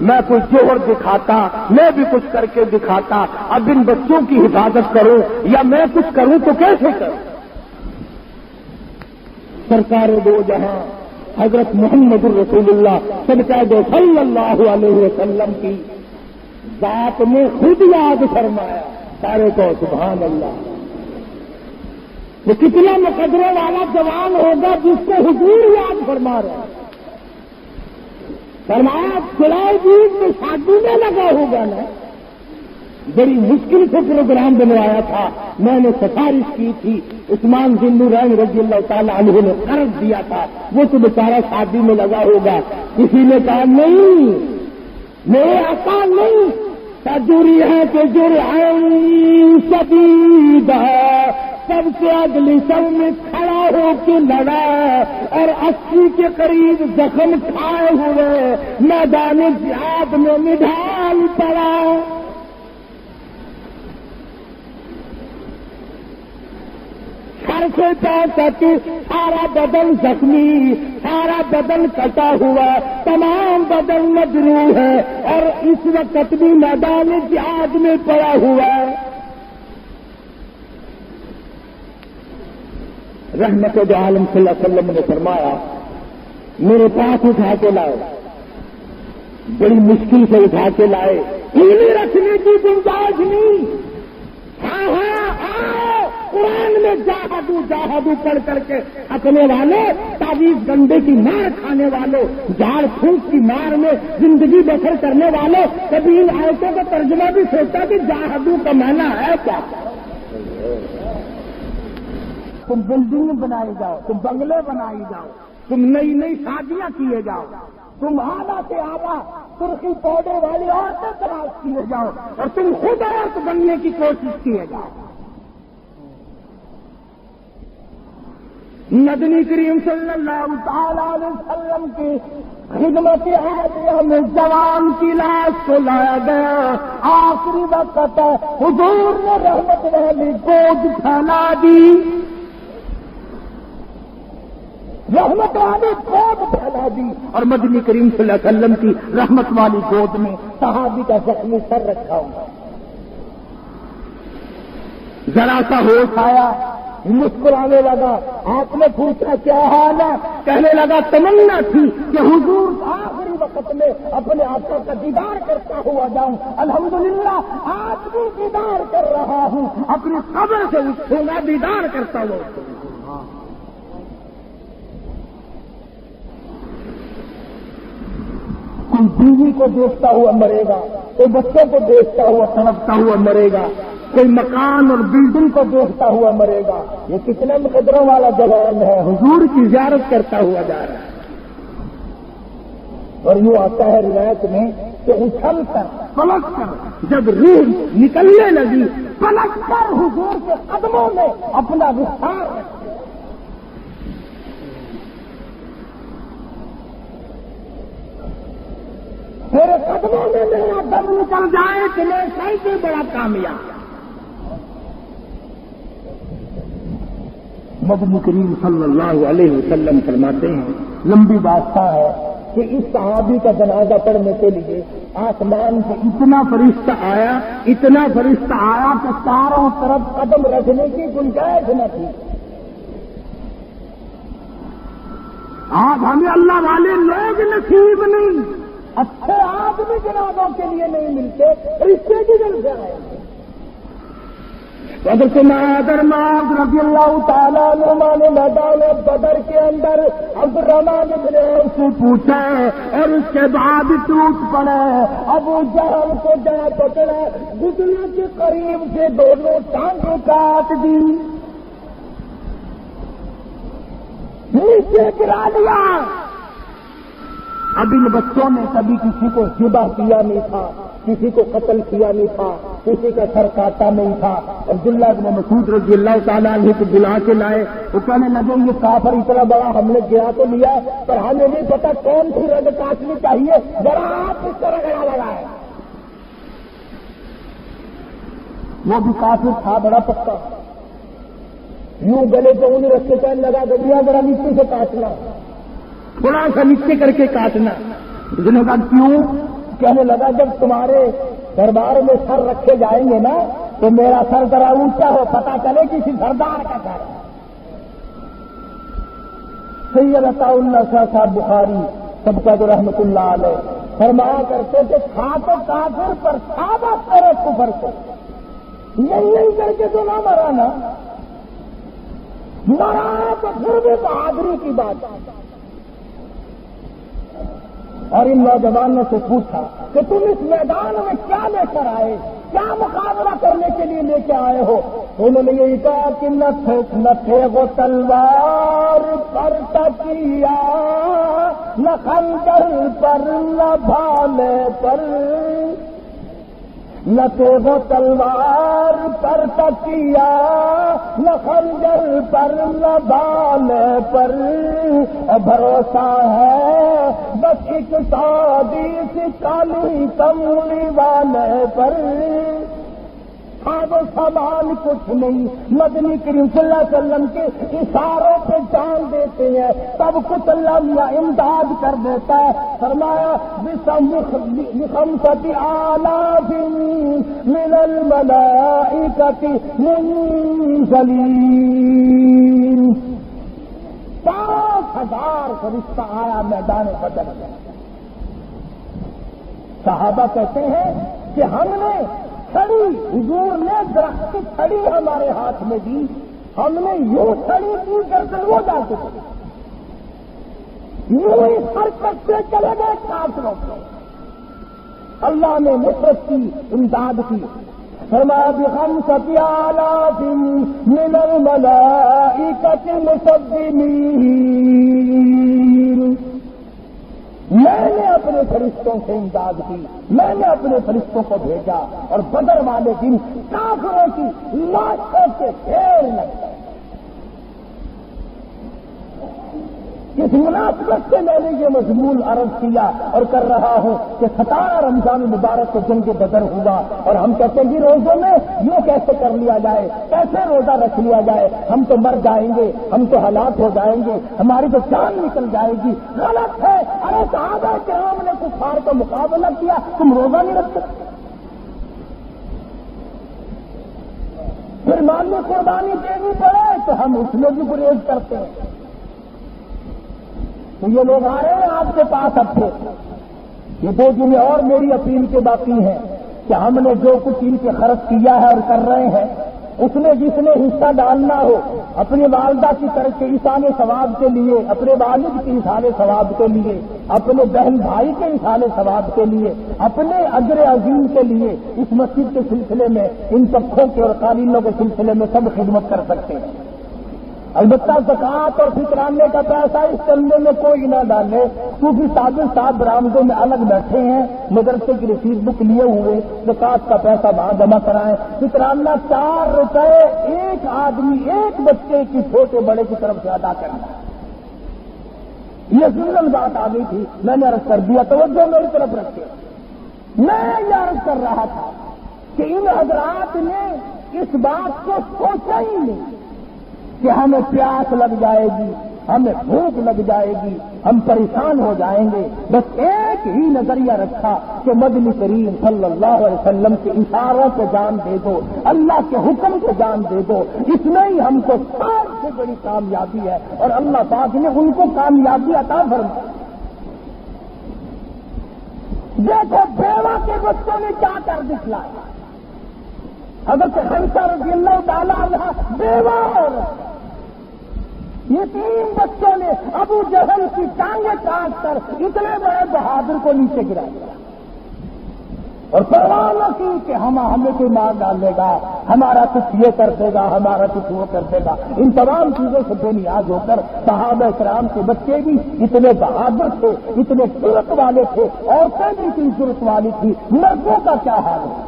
میں کوئی جوہر دکھاتا، میں بھی کچھ کر کے دکھاتا، اب ان بچوں کی حفاظت کروں یا میں کچھ کروں تو کیسے کروں؟ سرکار دو جہاں حضرت محمد الرسول اللہ صلی اللہ علیہ وسلم کی ذات میں خود یاد فرمایا، سارے کو سبحان اللہ۔ وہ کتنا مقدرے والا جوان ہوگا جس کو حضور یاد فرما رہا ہے۔ فرمایا سلائی جیت میں شادی میں لگا ہوگا نا، بڑی مشکل سے پروگرام بنوایا تھا، میں نے سفارش کی تھی، عثمان ذی النورین رضی اللہ تعالیٰ عنہ نے قرض دیا تھا، وہ تو بیچارہ شادی میں لگا ہوگا۔ کسی نے کہا نہیں میرے آقا نہیں، فجرحت جرحا شدیدا، سب سے اگلی سب میں کھڑا ہو کے لڑا اور 80 کے قریب زخم کھائے ہوئے میدان جہاد میں نڈھال پڑا۔ سر سے پاؤں تک سارا بدن زخمی، سارا بدن کٹا ہوا، تمام بدن مجروح ہے اور اس وقت بھی میدان جہاد میں پڑا ہوا ہے۔ رحمت دو عالم صلی اللہ علیہ وسلم نے فرمایا میرے پاس اٹھا کے لائے، بڑی مشکل سے اٹھا کے لائے، انہیں رکھنے کی گنجائش نہیں۔ ہاں آؤ قرآن میں جاہدو جاہدو پڑھ کر کے اپنے والوں، تعویذ گنڈے کی مار کھانے والوں، جھاڑ پھونک کی مار میں زندگی بسر کرنے والوں، کبھی ان آیتوں کا ترجمہ بھی سوچا کہ جاہدو کا معنی ہے کیا؟ تم بلڈنگ بنائی جاؤ، تم بنگلے بنائی جاؤ، تم نئی نئی شادیاں کیے جاؤ، تم آدھا سے آدھا سرخی پودے والی عورتیں تلاش کیے جاؤ اور تم خود عورت بننے کی کوشش کیے جاؤ۔ مدنی کریم صلی اللہ تعالی علیہ وسلم کی خدمت عالیہ میں جوان کی لاش کو لایا گیا، آخری وقت حضور نے رحمت والی گود پھیلا دی، رحمت والی گود پھیلا دی اور مدنی کریم صلی اللہ علیہ وسلم کی رحمت والی گود میں صحابی کا زخمی سر رکھا ہوا۔ ذرا سا ہوش آیا، مسکرانے لگا، آپ نے پوچھا کیا حال ہے؟ کہنے لگا تمنا تھی کہ حضور آخری وقت میں اپنے آقا کا دیدار کرتا ہوا جاؤں، الحمدللہ آج بھی دیدار کر رہا ہوں، اپنی قبر سے اٹھوں گا دیدار کرتا ہوں۔ کوئی بیوی کو دیکھتا ہوا مرے گا، کوئی بچوں کو دیکھتا ہوا تڑپتا ہوا مرے گا، کوئی مکان اور بلڈنگ کو دیکھتا ہوا مرے گا۔ یہ کتنے مقدروں والا جوان ہے، حضور کی زیارت کرتا ہوا جا رہا ہے۔ اور یوں آتا ہے روایت میں کہ اچھل کر پلٹ کر جب روح نکلنے لگی، پلٹ کر حضور کے قدموں میں اپنا وسعت رکھا۔ میرے قدموں میں میرا دم نکل جائے کہ میں کیسے بڑا کامیاب۔ مدنی کریم صلی اللہ علیہ وسلم فرماتے ہیں، لمبی داستان ہے کہ اس صحابی کا جنازہ پڑھنے کے لیے آسمان سے اتنا فرشتہ آیا کہ چاروں طرف قدم رکھنے کی گنجائش نہ تھی۔ آج ہمیں اللہ والے لوگ نصیب نہیں، اچھے آدمی جنازوں کے لیے نہیں ملتے، رشتے کی دل سے آئے۔ حضرت معاذ رضی اللہ تعالیٰ عنہ نے میدان بدر کے اندر عبدالرحمن بن عوف سے پوچھا اور اس کے بعد ٹوٹ پڑے، ابو جہل کو جا پکڑا، گزرنے کے قریب سے دونوں ٹانگیں کاٹ دی، نیچے گرا لیا۔ اب ان بچوں نے کبھی کسی کو ذبح کیا نہیں تھا، کسی کو قتل کیا نہیں تھا، کسی کا سر کاٹا نہیں تھا۔ عبداللہ بن مسعود رضی اللہ تعالیٰ عنہ کو بلا کے لائے، وہ کہنے لگے یہ کافر اتنا بڑا ہم نے گرا تو لیا پر ہمیں نہیں پتا کون سی رگ کاٹنی چاہیے، ذرا آپ اس طرح گڑا لگائے۔ وہ بھی کافر تھا بڑا پکا، یوں گلے کو انہیں رکھ کے کہنے لگا گڑیا ذرا نیچے سے کاٹنا، تھوڑا سا نیچے کر کے کاٹنا۔ اس نے کہا کیوں؟ کہنے لگا جب تمہارے دربار میں سر رکھے جائیں گے نا تو میرا سر ذرا اونچا ہو، پتا چلے کسی سردار کا سر۔ سید عطا اللہ شاہ صاحب بخاری سب کا تو رحمت اللہ علیہ فرمایا کرتے کہ کھا تو کافر پر کھا کرے کفر کو، نہیں کر کے تو نہ مرانا، مرا تو پھر بھی بہادری کی بات۔ اور ان نوجوانوں سے پوچھا کہ تم اس میدان میں کیا لے کر آئے، کیا مقابلہ کرنے کے لیے لے کے آئے ہو؟ انہوں نے یہی کہا کہ نہ تھے وہ تلوار پر تکیا، نہ خنجر پر، نہ بھالے پر، نہ تیغ و تلوار پر تکیا، نہ خنجر پر نہ بالے پر، بھروسہ ہے بس ایک سادی سی کالی کملی والے پر۔ آب و سامان کچھ نہیں، مدنی کریم صلی اللہ علیہ وسلم کے اشاروں پہ جان دیتے ہیں، تب کچھ اللہ میاں امداد کر دیتا ہے۔ فرمایا بخمسۃ آلاف من الملائکۃ منزلین، 5000 فرشتہ آیا میدان بدر میں۔ صحابہ کہتے ہیں کہ ہم نے چھڑی، حضور نے درخت کی چھڑی ہمارے ہاتھ میں دی، ہم نے یوں چھڑی کی گردن وہ جا کے یوں ہی حرکت سے چلے گئے کافروں کو، اللہ نے نصرت کی، امداد کی۔ فرمایا بخمسۃ آلاف من الملائکۃ مسومین، میں نے اپنے فرشتوں سے امداد کی، میں نے اپنے فرشتوں کو بھیجا، اور بدر والے دن کافروں کی لاشوں سے ڈھیر لگ گئے۔ اس مناسبت سے میں نے یہ مضمون عرض کیا اور کر رہا ہوں کہ 17 رمضان المبارک کو جنگ بدر ہوا، اور ہم کہتے ہیں کہ روزوں میں یوں کیسے کر لیا جائے، کیسے روزہ رکھ لیا جائے، ہم تو مر جائیں گے، ہم تو ہلاک ہو جائیں گے، ہماری تو جان نکل جائے گی۔ غلط ہے۔ ارے صحابہ کرام نے کفار کا مقابلہ کیا، تم روزہ نہیں رکھ سکتے؟ پھر مان لو قربانی دینی پڑے تو ہم اس میں بھی گریز کرتے ہیں۔ تو یہ لوگ آ رہے ہیں آپ کے پاس اب سے، یہ 2 دن اور میری اپیل کے باقی ہیں کہ ہم نے جو کچھ ان کے خرچ کیا ہے اور کر رہے ہیں، اس میں جس نے حصہ ڈالنا ہو اپنی والدہ کی طرف سے ایصال ثواب کے لیے، اپنے والد کے ایصال ثواب کے لیے، اپنے بہن بھائی کے ایصال ثواب کے لیے، اپنے اجر عظیم کے لیے، اس مسجد کے سلسلے میں، ان پکھوں کے اور قالینوں کے سلسلے میں سب خدمت کر سکتے ہیں۔ البتہ زکوٰۃ اور فطرانے کا پیسہ اس چندے میں کوئی نہ ڈالے، کیونکہ صابر صاحب برآمدوں میں الگ بیٹھے ہیں، مدرسے کی رسید بک لیے ہوئے، زکوٰۃ کا پیسہ وہاں جمع کرائیں۔ فطرانہ 4 روپے ایک آدمی، ایک بچے کی چھوٹے بڑے کی طرف سے ادا کرنا۔ یہ ضمن بات آ گئی تھی، میں نے عرض کر دیا، توجہ میری طرف رکھے۔ میں یہ عرض کر رہا تھا کہ ان حضرات نے اس بات کو سوچا ہی نہیں کہ ہمیں پیاس لگ جائے گی، ہمیں بھوک لگ جائے گی، ہم پریشان ہو جائیں گے۔ بس ایک ہی نظریہ رکھا کہ مدنی کریم صلی اللہ علیہ وسلم کے اشاروں کو جان دے دو، اللہ کے حکم کو جان دے دو، اس میں ہی ہم کو سب سے بڑی کامیابی ہے، اور اللہ پاک نے ان کو کامیابی عطا فرمائی۔ دیکھو بیوہ کے بچوں نے کیا کر دکھلایا۔ حضرت حمزہ رضی اللہ تعالیٰ عنہ بیوہ عورت، یہ 3 بچوں نے ابو جہل کی ٹانگیں کاٹ کر اتنے بڑے بہادر کو نیچے گرا دیا، اور پرواہ نہ کی کہ ہمیں کوئی مار ڈالے گا، ہمارا کچھ یہ کر دے گا، ہمارا کچھ وہ کر دے گا۔ ان تمام چیزوں سے بے نیاز ہو کر صحابہ کرام کے بچے بھی اتنے بہادر تھے، اتنے جرأت والے تھے، عورتیں بھی اتنی جرأت والی تھی، مردوں کا کیا حال ہے؟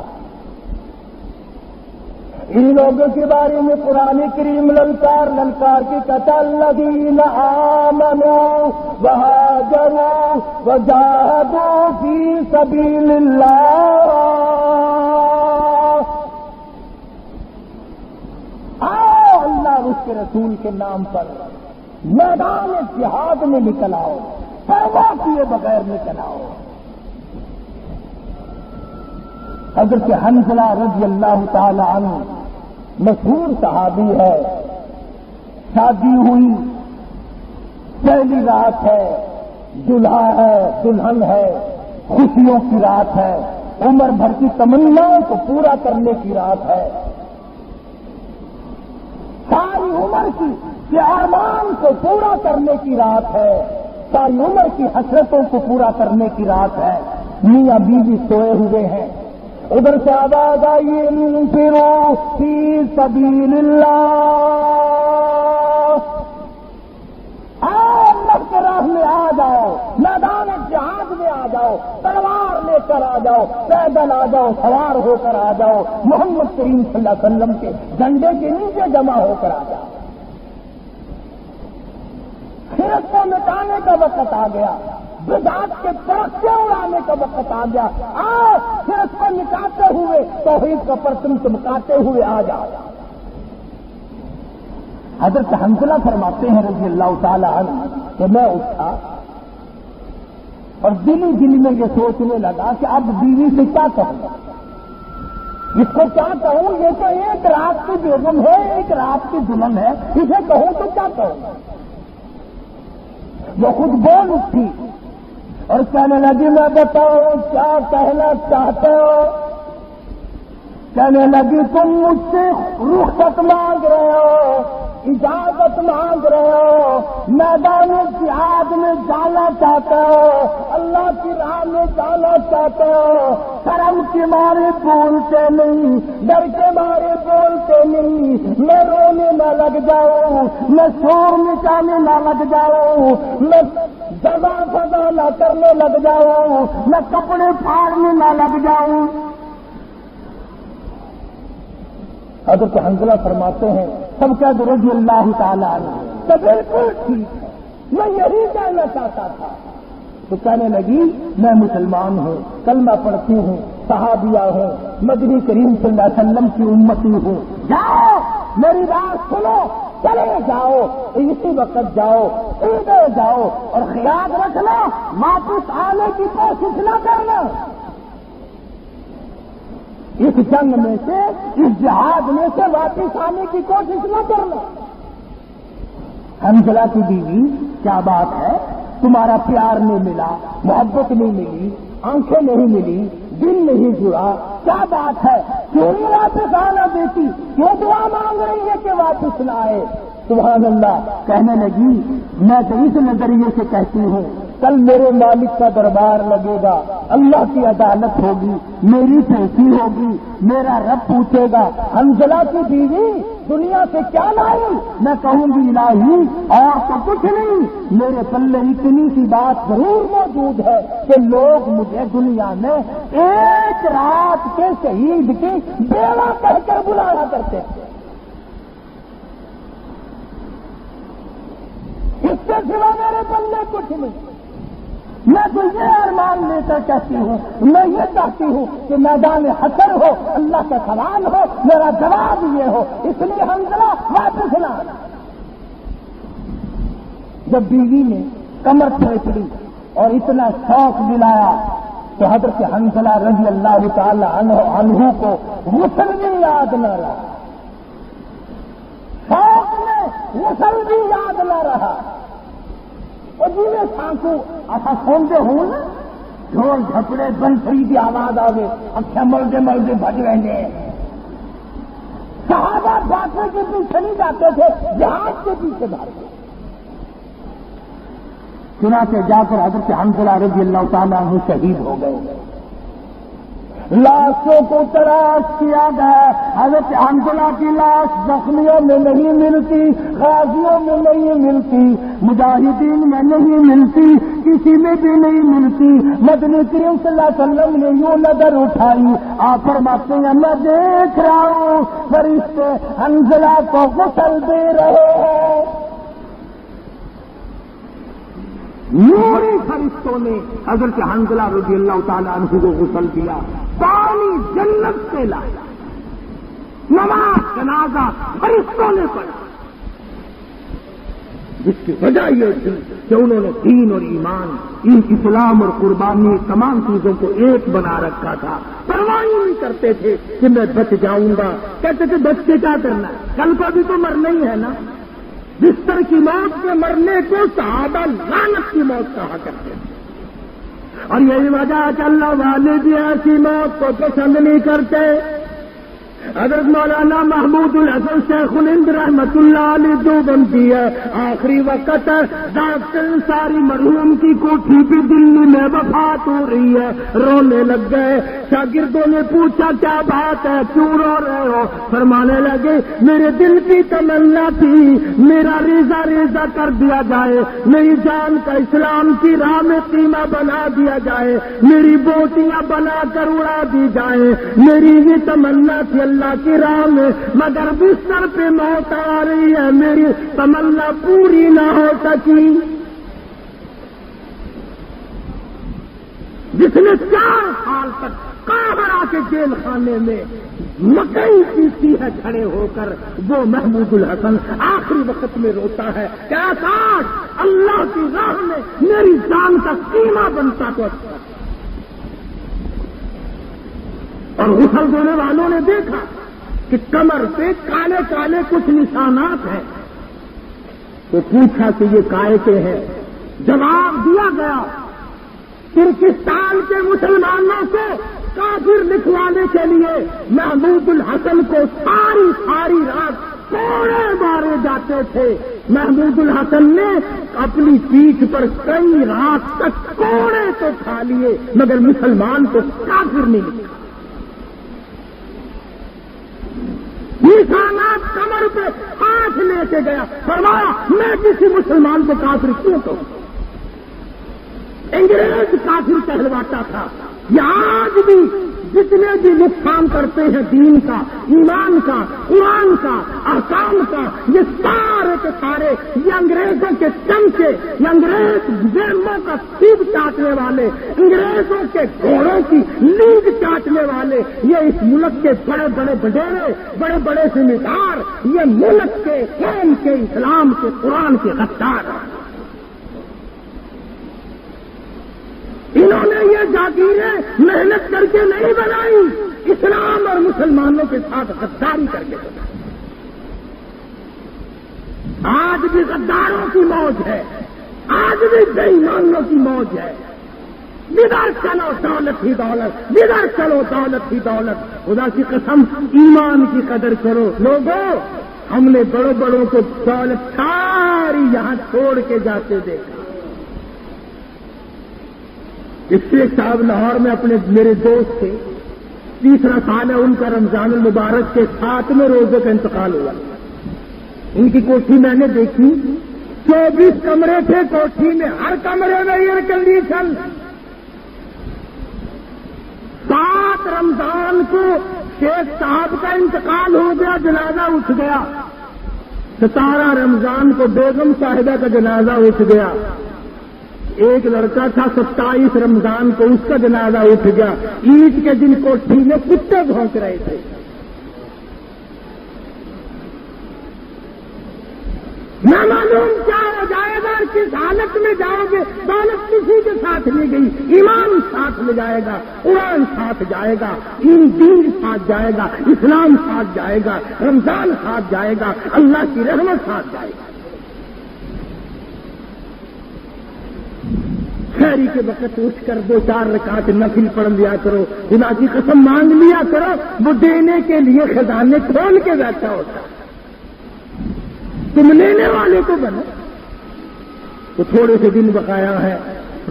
ان لوگوں کے بارے میں قرآن کریم للکار کی کہتا الذین آمنوا وہاجروا وجاہدوا فی سبیل اللہ، آؤ اللہ اس کے رسول کے نام پر میدان جہاد میں نکل آؤ، توبہ کیے بغیر نکل آؤ۔ حضرت حنظلہ رضی اللہ تعالی عنہ مشہور صحابی ہے، شادی ہوئی، پہلی رات ہے، دلہا ہے، دلہن ہے، خوشیوں کی رات ہے، عمر بھر کی تمناؤں کو پورا کرنے کی رات ہے، ساری عمر کی ارمان کو پورا کرنے کی رات ہے، ساری عمر کی حسرتوں کو پورا کرنے کی رات ہے۔ میاں بیوی سوئے ہوئے ہیں، ادھر سے آواز آئی انفروا فی سبیل اللہ، اللہ کے راہ میں آ جاؤ، میدان جہاد میں آ جاؤ، تلوار لے لے کر آ جاؤ، پیدل آ جاؤ، سوار ہو کر آ جاؤ، محمد کریم صلی اللہ علیہ وسلم کے جھنڈے کے نیچے جمع ہو کر آ جاؤ۔ شرک کو مٹانے کا وقت آ گیا، بدعت کے پرچے اڑانے کا وقت آ گیا۔ آؤ شرک کو مٹاتے ہوئے توحید کا پرچم چمکاتے ہوئے آ جاؤ۔ حضرت حنظلہ فرماتے ہیں رضی اللہ تعالی عنہ کہ میں اٹھا اور دل میں یہ سوچنے لگا کہ اب بیوی سے کیا کہوں، اس کو کیا کہوں، یہ تو ایک رات کی بیگم ہے، ایک رات کی دلہن ہے، اسے کہوں تو کیا کہوں۔ وہ خود بول اٹھی اور کہنے لگی میں بتاؤ کیا کہنا چاہتے ہو۔ کہنے لگی تم مجھ سے رخصت مانگ رہے ہو، اجازت مانگ رہے ہو، میدان جہاد میں جانا چاہتے ہو، اللہ کی راہ میں جانا چاہتے ہو، شرم کے مارے بولتے نہیں، ڈر کے مارے بولتے نہیں، میں رونے نہ لگ جاؤں، میں شور مچانے نہ لگ جاؤں، میں جگہ فضا نہ کرنے لگ جاؤں، میں کپڑے پھاڑنے نہ لگ جاؤں۔ حضرت حنظلہ فرماتے ہیں سب کا رضی اللہ تعالیٰ عنہ تو بالکل ٹھیک، میں یہی کہنا چاہتا تھا۔ تو کہنے لگی میں مسلمان ہوں، کلمہ پڑھتی ہوں، صحابیہ ہوں، مدنی کریم صلی اللہ علیہ وسلم کی امتی ہوں، جاؤ میری بات سنو، چلے جاؤ، اسی وقت جاؤ، ادھر جاؤ، اور خیال رکھنا واپس آنے کی کوشش نہ کرنا، اس جنگ میں سے، اس جہاد میں سے واپس آنے کی کوشش نہ کرنا۔ حنظلہ کی بیوی کیا بات ہے، تمہارا پیار نہیں ملا، محبت نہیں ملی، آنکھیں نہیں ملی، دل نہیں جڑا، کیا بات ہے، کیوں نہیں واپس آنا دیتی، کیوں دعا مانگ رہی ہے کہ واپس نہ آئے۔ سبحان اللہ۔ کہنے لگی میں تو اس نظریے سے کہتی ہوں کل میرے مالک کا دربار لگے گا، اللہ کی عدالت ہوگی، میری پیشی ہوگی، میرا رب پوچھے گا حنظلہ کی بیوی دنیا سے کیا لائی، میں کہوں گی الہی اور تو کچھ نہیں، میرے پلے اتنی سی بات ضرور موجود ہے کہ لوگ مجھے دنیا میں ایک رات کے شہید کی بیوہ کہہ کر بلایا کرتے ہیں، اس کے سوا میرے پلے کچھ نہیں۔ میں تو یہ ارمان لے کر کہتی ہوں، میں یہ چاہتی ہوں کہ میدان حشر ہو، اللہ کا سوال ہو، میرا جواب یہ ہو، اس لیے حنظلہ واپس نہ۔ جب بیوی نے کمر پھینک لی اور اتنا شوق دلایا تو حضرت حنظلہ رضی اللہ تعالی عنہ کو غسل بھی یاد نہ رہا، شوق میں غسل بھی یاد نہ رہا، اور جی میں سانسو ایسا سنتے ہوں نا، ڈھول جھپڑے بنسری کی آواز آگے، اچھا ملتے ملتے بج رہے ہیں، صحابہ بھاگنے کے پیچھے نہیں جاتے تھے، جہاز کے پیچھے بھاگتے، چنانچہ جا کر حضرت حنظلہ رضی اللہ تعالیٰ عنہ شہید ہو گئے۔ لاشوں کو تلاش کیا گیا، حضرت حنظلہ کی لاش زخمیوں میں نہیں ملتی، غازیوں میں نہیں ملتی، مجاہدین میں نہیں ملتی، کسی میں بھی نہیں ملتی۔ مدنی کریم صلی اللہ علیہ وسلم نے یوں نظر اٹھائی، آپ فرماتے ہیں میں دیکھ رہا ہوں فرشتے حنظلہ کو غسل دے رہے ہیں، نوری فرشتوں نے حضرت حنظلہ رضی اللہ تعالیٰ عنہ کو غسل دیا، پانی جنت سے لایا، نماز جنازہ فرشتوں نے پڑھا، جس کی وجہ یہ تھی کہ انہوں نے دین اور ایمان، اسلام اور قربانی تمام چیزوں کو ایک بنا رکھا تھا، پرواہ نہیں کرتے تھے کہ میں بچ جاؤں گا، کہتے تھے بچ کے کیا کرنا ہے، کل کو بھی تو مرنا ہی ہے نا۔ بستر کی موت کے مرنے کو صحابہ لعنت کی موت کہا کرتے تھے، اور یہی وجہ کہ اللہ والے بھی ایسی موت کو پسند نہیں کرتے۔ حضرت مولانا محمود الحسن شیخ الہند رحمت اللہ علیہ دیوبندی ہے، آخری وقت ہے، ڈاکٹر انصاری مرحوم کی کوٹھی پہ دلی میں وفات ہو رہی ہے، رونے لگ گئے۔ شاگردوں نے پوچھا کیا بات ہے، کیوں رو رہے ہو؟ فرمانے لگے میرے دل کی تمنا تھی میرا ریزہ ریزہ کر دیا جائے، میری جان کا اسلام کی راہ میں قیمہ بنا دیا جائے، میری بوٹیاں بنا کر اڑا دی جائے، میری یہ تمنا تھی اللہ کی راہ میں، مگر بستر پہ موت آ رہی ہے، میری تمنا پوری نہ ہو سکی۔ جس نے 4 سال تک کابرا کے جیل خانے میں مکئی پیسی ہے کھڑے ہو کر، وہ محمود الحسن آخری وقت میں روتا ہے کہ کاش اللہ کی راہ میں میری جان کا قیمہ بنتا تو اچھا۔ اور غسل دینے والوں نے دیکھا کہ کمر پہ کالے کالے کچھ نشانات ہیں، تو پوچھا کہ یہ کائے کے ہیں؟ جواب دیا گیا ترکستان کے مسلمانوں کو کافر لکھوانے کے لیے محمود الحسن کو ساری رات کوڑے مارے جاتے تھے۔ محمود الحسن نے اپنی پیٹھ پر کئی رات تک کوڑے تو کھا لیے مگر مسلمان کو کافر نہیں لکھا۔ نشانات کمر پہ ہاتھ لے کے گیا، فرمایا میں کسی مسلمان کو کافر کیوں کہوں؟ انگریز کافر کہلواتا تھا۔ یہ آج بھی جتنے بھی نقصان کرتے ہیں دین کا، ایمان کا، قرآن کا، احکام کا، یہ سارے کے سارے یہ انگریزوں کے چمچے، یہ انگریز ذموں کا سیب چاٹنے والے، انگریزوں کے گھوڑوں کی لیگ چاٹنے والے، یہ اس ملک کے بڑے بڑے وڈیرے، بڑے بڑے ذمہ دار، یہ ملک کے قوم کے اسلام کے قرآن کے غدار ہیں۔ انہوں نے یہ جاگیریں محنت کر کے نہیں بنائی، اسلام اور مسلمانوں کے ساتھ غداری کر کے بنائی۔ آج بھی غداروں کی موج ہے، آج بھی بے ایمانوں کی موج ہے۔ جدھر چلو دولت ہی دولت، جدھر چلو دولت ہی دولت۔ خدا کی قسم ایمان کی قدر کرو لوگوں، ہم نے بڑوں بڑوں کو دولت ساری یہاں چھوڑ کے جاتے دیکھا۔ اس سے صاحب لاہور میں اپنے میرے دوست تھے، 3 سال ہے ان کا، رمضان المبارک کے 7ویں روزے کا انتقال ہوا۔ ان کی کوٹھی میں نے دیکھی، 24 کمرے تھے کوٹھی میں، ہر کمرے میں ایئر کنڈیشن۔ 7 رمضان کو شیخ صاحب کا انتقال ہو گیا، جنازہ اٹھ گیا۔ 17 رمضان کو بیگم صاحبہ کا جنازہ اٹھ گیا۔ ایک لڑکا تھا 27 رمضان کو، اس کا جنازہ اٹھ گیا۔ عید کے دن کوٹھی میں کتے بھونک رہے تھے۔ نہ معلوم کیا ہو جائے گا، کس حالت میں جاؤ گے۔ دولت کسی کے ساتھ نہیں گئی، ایمان ساتھ لے جائے گا، قرآن ساتھ جائے گا، دین ساتھ جائے گا، اسلام ساتھ جائے گا، رمضان ساتھ جائے گا، اللہ کی رحمت ساتھ جائے گا۔ شہری کے وقت اٹھ کر 2-4 رکعت نفل پڑھ لیا کرو، خدا کی قسم مانگ لیا کرو، وہ دینے کے لیے خزانے کھول کے بیٹھا ہوتا، تم لینے والے کو بنو۔ تو تھوڑے سے دن بقایا ہے،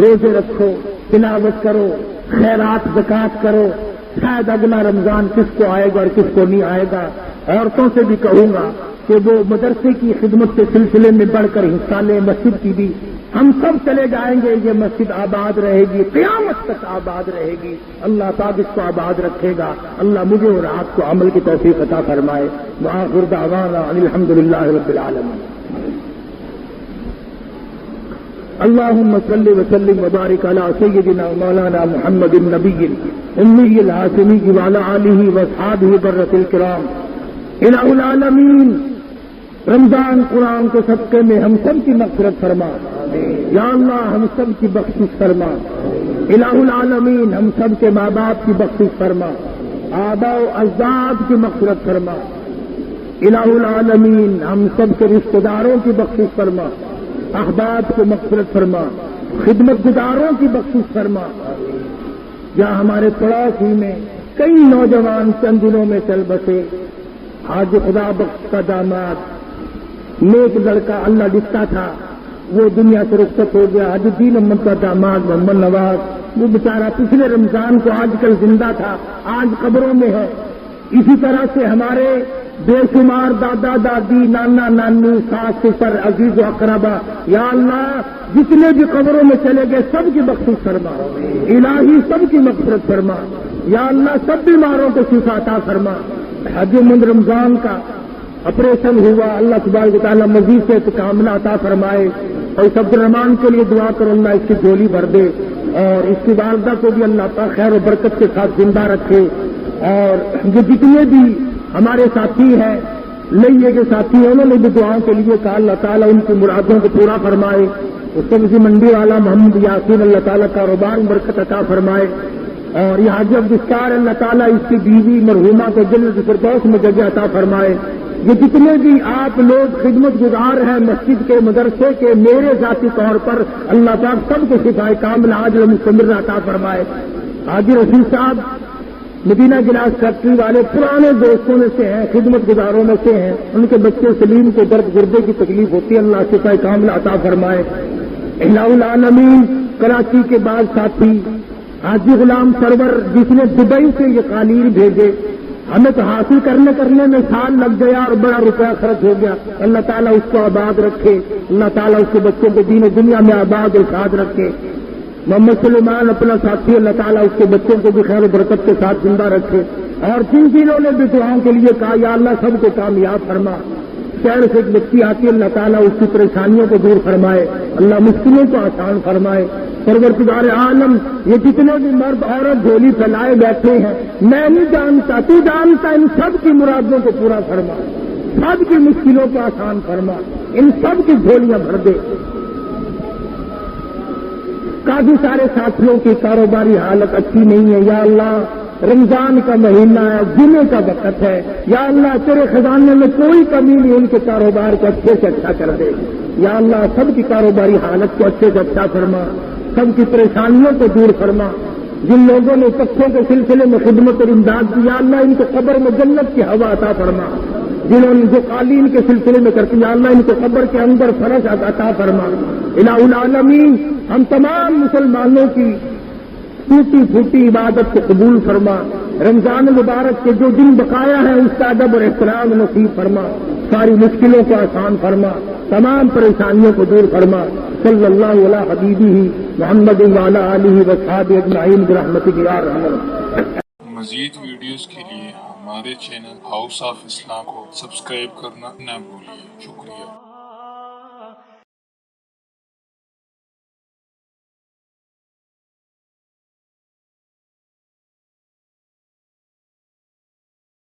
روزے رکھو، تلاوت کرو، خیرات زکات کرو، شاید اگلا رمضان کس کو آئے گا اور کس کو نہیں آئے گا۔ عورتوں سے بھی کہوں گا کہ وہ مدرسے کی خدمت کے سلسلے میں بڑھ کر حصہ لیں، مسجد کی بھی۔ ہم سب چلے جائیں گے، یہ مسجد آباد رہے گی، قیامت تک آباد رہے گی۔ اللہ پاک اس کو آباد رکھے گا۔ اللہ مجھے اور آپ کو عمل کی توفیق عطا فرمائے۔ وآخر دعوانا ان الحمدللہ رب العالمین۔ اللهم صل وسلم وبارك على سيدنا مولانا محمد النبي الأمي الهاشمي وعلى آله وأصحابه برة الكرام۔ الہ العالمین، رمضان قرآن کے صدقے میں ہم سب کی مغفرت فرما، یا اللہ ہم سب کی بخشش فرما۔ الہ العالمین، ہم سب کے ماں باپ کی بخشش فرما، آباء و اجداد کی مغفرت فرما۔ الہ العالمین، ہم سب کے رشتہ داروں کی بخشش فرما، احباب کو مغفرت فرما، خدمت گزاروں کی بخشش فرما۔ یا ہمارے پڑوس ہی میں کئی نوجوان چند دنوں میں چل بسے. آج خدا بخش کا داماد نیک لڑکا اللہ لکھتا تھا وہ دنیا سے رخصت ہو گیا. حج الدین احمد کا داماد محمد نواز وہ بیچارہ پچھلے رمضان کو آج کل زندہ تھا, آج قبروں میں ہے. اسی طرح سے ہمارے بے شمار دادا دادی نانا نانی ساس سسر عزیز و اقربا یا اللہ جتنے بھی قبروں میں چلے گئے سب کی بخشش فرما, الہی سب کی مغفرت فرما یا اللہ, سب بیماروں کو شفا عطا فرما. حج من رمضان کا آپریشن ہوا, اللہ تبارک و تعالیٰ مزید سے کاملہ عطا فرمائے. اور اس عبد الرحمان کے لیے دعا کرو اللہ اس کی جھولی بھر دے, اور اس کی والدہ کو بھی اللہ تعالیٰ خیر و برکت کے ساتھ زندہ رکھے. اور جو جتنے بھی ہمارے ساتھی ہیں لئیے کے ساتھی انہوں نے بھی دعاؤں کے لیے کہا اللہ تعالیٰ ان کی مرادوں کو پورا فرمائے. اس سبزی منڈی والا محمد یاسین اللہ تعالیٰ کاروبار میں برکت عطا فرمائے. اور یہ حاجی عبدالستار اللہ تعالیٰ اس کی بیوی مرحومہ کو جنت الفردوس میں جگہ عطا فرمائے. یہ جتنے بھی آپ لوگ خدمت گزار ہیں مسجد کے مدرسے کے میرے ذاتی طور پر اللہ پاک سب کو شفائے کامل عاجل مستمر عطا فرمائے. حاجی رشید صاحب مدینہ گلاس فیکٹری والے پرانے دوستوں میں سے ہیں, خدمت گزاروں میں سے ہیں. ان کے بچے سلیم کو درد گردے کی تکلیف ہوتی ہے, اللہ شفائے کامل عطا فرمائے. الہ العالمین کراچی کے بعد ساتھی حاجی غلام سرور جس نے دبئی سے یہ قالین بھیجے, ہمیں تو حاصل کرنے میں سال لگ گیا اور بڑا روپیہ خرچ ہو گیا. اللہ تعالیٰ اس کو آباد رکھے, اللہ تعالیٰ اس کے بچوں کو دین و دنیا میں آباد اور ساتھ رکھے. محمد سلیمان اپنا ساتھی اللہ تعالیٰ اس کے بچوں کو بھی خیر و برکت کے ساتھ زندہ رکھے. اور جن چیزوں نے بھی دعاؤں کے لیے کہا یا اللہ سب کو کامیاب فرما. شہر سے ایک بچی آتی ہے اللہ تعالیٰ اس کی پریشانیوں کو دور فرمائے, اللہ مشکلوں کو آسان فرمائے. پروردگار عالم یہ جتنے بھی مرد عورت جھولی پھیلائے بیٹھے ہیں میں نہیں جانتا, تو جانتا, ان سب کی مرادوں کو پورا فرما, سب کی مشکلوں کو آسان فرما, ان سب کی جھولیاں بھر دے. کافی سارے ساتھیوں کی کاروباری حالت اچھی نہیں ہے یا اللہ, رمضان کا مہینہ ہے, جمعے کا وقت ہے یا اللہ تیرے خزانے میں کوئی کمی نہیں, ان کے کاروبار کو اچھے سے اچھا کر دے یا اللہ. سب کی کاروباری حالت کو اچھے سے اچھا فرما, سب کی پریشانیوں کو دور فرما. جن لوگوں نے پکھوں کے سلسلے میں خدمت اور امداد کی یا اللہ ان کو قبر میں جنت کی ہوا عطا فرما. جنہوں نے جو قالین کے سلسلے میں کرتی یا اللہ ان کو قبر کے اندر فرش عطا فرما. الہ العالمین ہم تمام مسلمانوں کی ٹوٹی پھوٹی عبادت کو قبول فرما. رمضان مبارک کے جو دن بقایا ہے اس کا ادب اور احترام نصیب فرما. ساری مشکلوں کو آسان فرما, تمام پریشانیوں کو دور فرما. صلی اللہ علی حبیبہ محمد وعلی آلہ وصحبہ اجمعین برحمتک یا ارحم الراحمین. مزید ویڈیوز کے لیے ہمارے چینل ہاؤس آف اسلام کو سبسکرائب کرنا نہ بھولیے. شکریہ.